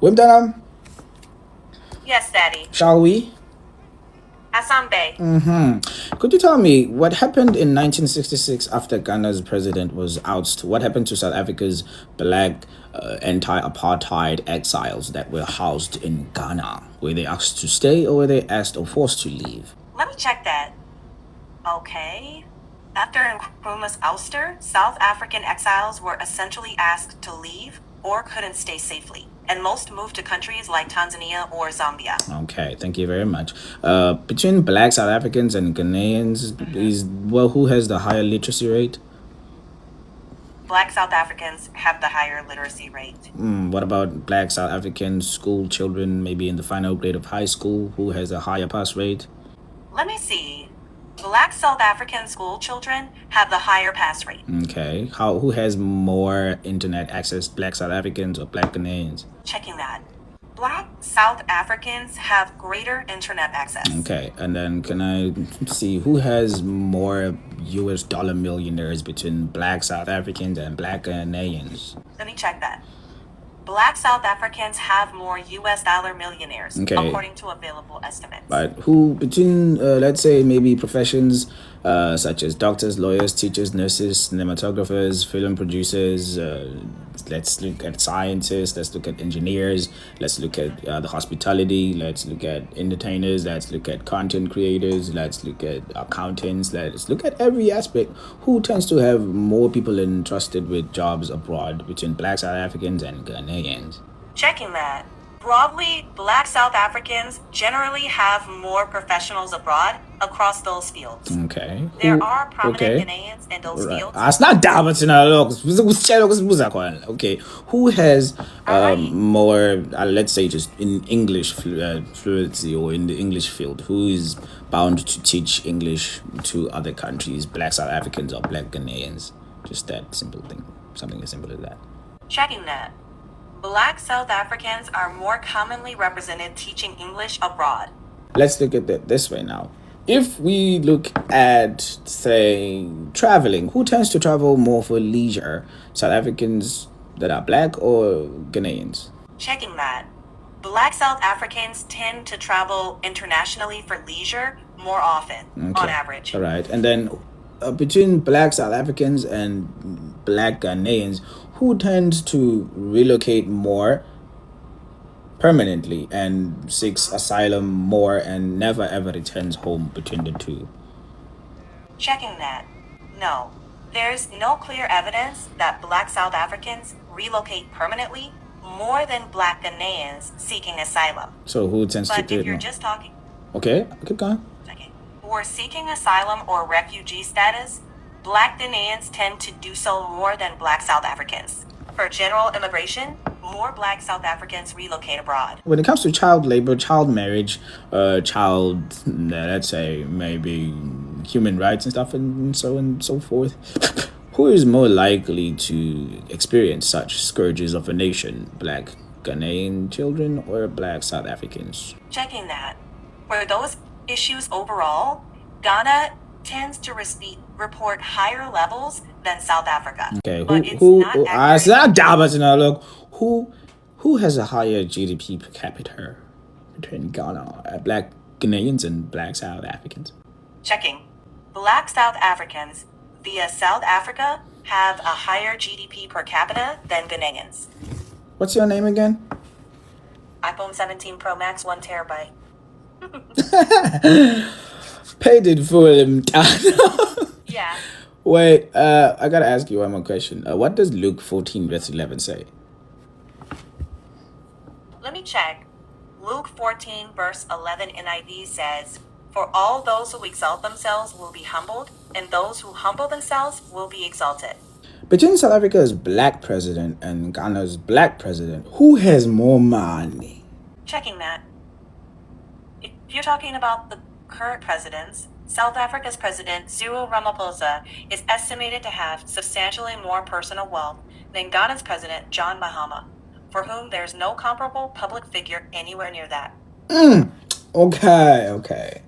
Wimtanam, Yes, Daddy. shall we? Asambe. Could you tell me what happened in 1966 after Ghana's president was ousted? What happened to South Africa's black anti-apartheid exiles that were housed in Ghana? Were they asked to stay or were they asked or forced to leave? Let me check that. Okay. After Nkrumah's ouster, South African exiles were essentially asked to leave or couldn't stay safely, and most moved to countries like Tanzania or Zambia. Okay, thank you very much. Between black South Africans and Ghanaians, who has the higher literacy rate? Black South Africans have the higher literacy rate. What about black South African school children, maybe in the final grade of high school, who has a higher pass rate? Let me see. Black South African school children have the higher pass rate. Okay, who has more internet access, black South Africans or black Ghanaians? Checking that. Black South Africans have greater internet access. Okay, and then can I see who has more US dollar millionaires between black South Africans and black Ghanaians? Let me check that. Black South Africans have more US dollar millionaires, Okay. according to available estimates. But who between let's say maybe professions such as doctors, lawyers, teachers, nurses, cinematographers, film producers, let's look at scientists, let's look at engineers, let's look at the hospitality, let's look at entertainers, let's look at content creators, let's look at accountants, let's look at every aspect. Who tends to have more people entrusted with jobs abroad between black South Africans and Ghanaians? Checking that. Broadly, Black South Africans generally have more professionals abroad across those fields. Okay. There are prominent okay. Ghanaians in those Right. fields. It's not okay. Who has more, let's say, just in English fluency or in the English field? Who is bound to teach English to other countries, black South Africans or black Ghanaians? Just that simple thing. Something as simple as that. Checking that. Black South Africans are more commonly represented teaching English abroad. Let's look at it this way now. If we look at, say, traveling, who tends to travel more for leisure? South Africans that are black or Ghanaians? Checking that. Black South Africans tend to travel internationally for leisure more often, on average. All right. And then between black South Africans and black Ghanaians, who tends to relocate more permanently and seeks asylum more and never ever returns home between the two? Checking that. No. There's no clear evidence that Black South Africans relocate permanently more than Black Ghanaians seeking asylum. So who tends to But do if it you're more? just talking Okay, keep going. for seeking asylum or refugee status, Black Ghanaians tend to do so more than Black South Africans. For general immigration, more Black South Africans relocate abroad. When it comes to child labor, child marriage, let's say maybe human rights and stuff and so forth, who is more likely to experience such scourges of a nation? Black Ghanaian children or black South Africans? Checking that. For those issues overall, Ghana tends to report higher levels than South Africa. Okay, but it's not accurate. who has a higher GDP per capita between Ghana, black Ghanaians and black South Africans? Checking. Black South Africans via South Africa have a higher GDP per capita than Ghanaians. What's your name again? iPhone 17 Pro Max 1 terabyte. Paid it for them. Yeah. Wait, I gotta ask you one more question. What does Luke 14 verse 11 say? Let me check. Luke 14 verse 11 NIV says, "For all those who exalt themselves will be humbled, and those who humble themselves will be exalted." Between South Africa's black president and Ghana's black president, who has more money? Checking that. If you're talking about the current presidents, South Africa's president, Cyril Ramaphosa, is estimated to have substantially more personal wealth than Ghana's president, John Mahama, for whom there's no comparable public figure anywhere near that. Okay.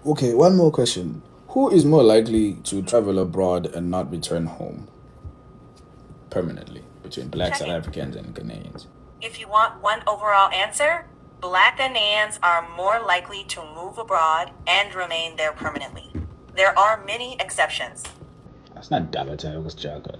Okay, one more question. Who is more likely to travel abroad and not return home permanently between black South Africans and Ghanaians? If you want one overall answer, Black Ghanaians are more likely to move abroad and remain there permanently. There are many exceptions. That's not Dabata, it was chocolate.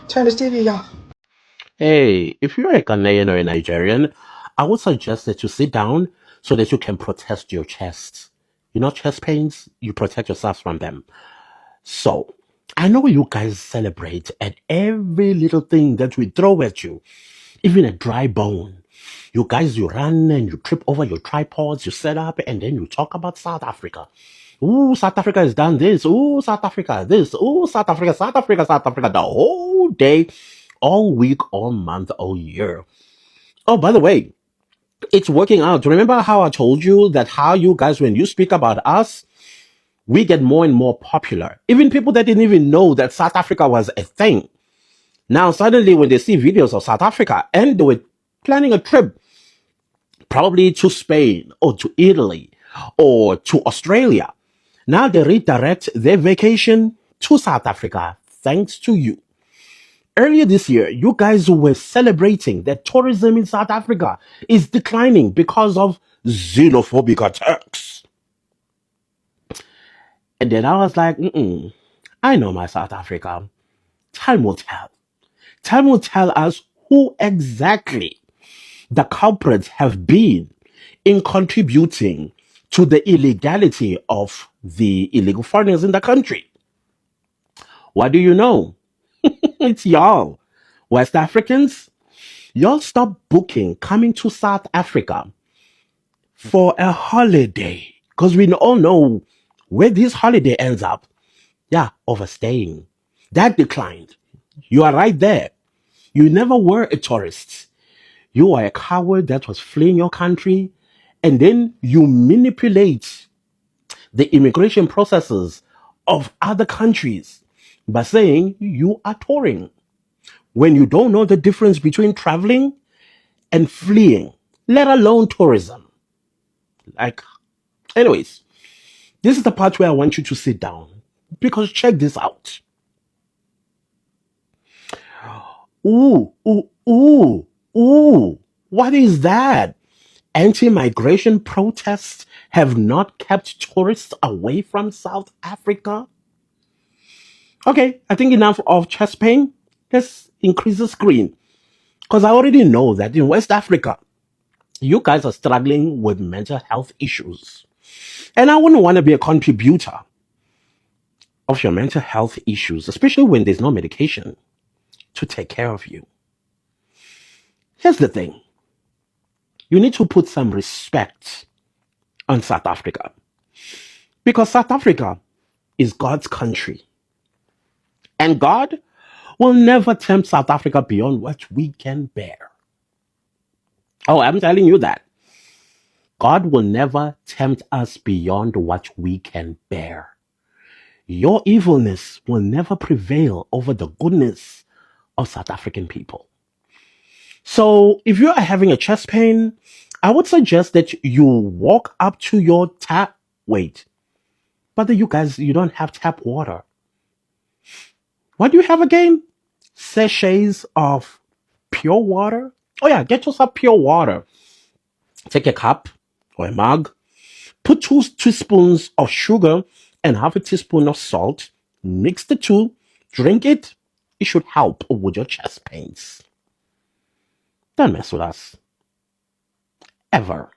Turn this TV off. Hey, if you're a Ghanaian or a Nigerian, I would suggest that you sit down so that you can protect your chest. You know, chest pains, you protect yourself from them. So, I know you guys celebrate at every little thing that we throw at you, even a dry bone. You guys, you run and you trip over your tripods, you set up, and then you talk about South Africa. Ooh, South Africa has done this. Ooh, South Africa, this. Ooh, South Africa, South Africa, South Africa, the whole day, all week, all month, all year. Oh, by the way, it's working out. Remember how I told you that how you guys, when you speak about us, we get more and more popular. Even people that didn't even know that South Africa was a thing. Now, suddenly, when they see videos of South Africa and they were planning a trip, probably to Spain or to Italy or to Australia, now they redirect their vacation to South Africa thanks to you. Earlier this year, you guys were celebrating that tourism in South Africa is declining because of xenophobic attacks. And then I was like, I know my South Africa. Time will tell. Time will tell us who exactly the culprits have been in contributing to the illegality of the illegal foreigners in the country. What do you know? It's y'all. West Africans, y'all stop booking coming to South Africa for a holiday because we all know where this holiday ends up. Yeah, overstaying. That declined. You are right there. You never were a tourist. You are a coward that was fleeing your country, and then you manipulate the immigration processes of other countries by saying you are touring when you don't know the difference between traveling and fleeing, let alone tourism. Like, anyways, this is the part where I want you to sit down because check this out. Ooh, ooh, ooh, ooh. What is that? Anti-migration protests have not kept tourists away from South Africa? Okay, I think enough of chest pain. Let's increase the screen. Because I already know that in West Africa, you guys are struggling with mental health issues. And I wouldn't want to be a contributor of your mental health issues, especially when there's no medication to take care of you. Here's the thing. You need to put some respect on South Africa. Because South Africa is God's country. And God will never tempt South Africa beyond what we can bear. Oh, I'm telling you that. God will never tempt us beyond what we can bear. Your evilness will never prevail over the goodness of South African people. So if you are having a chest pain, I would suggest that you walk up to your tap. Wait, but you guys, you don't have tap water. What do you have again? Sachets of pure water? Oh yeah, get yourself pure water. Take a cup or a mug, put 2 teaspoons of sugar and half a teaspoon of salt, mix the two, drink it. It should help with your chest pains. Don't mess with us. Ever.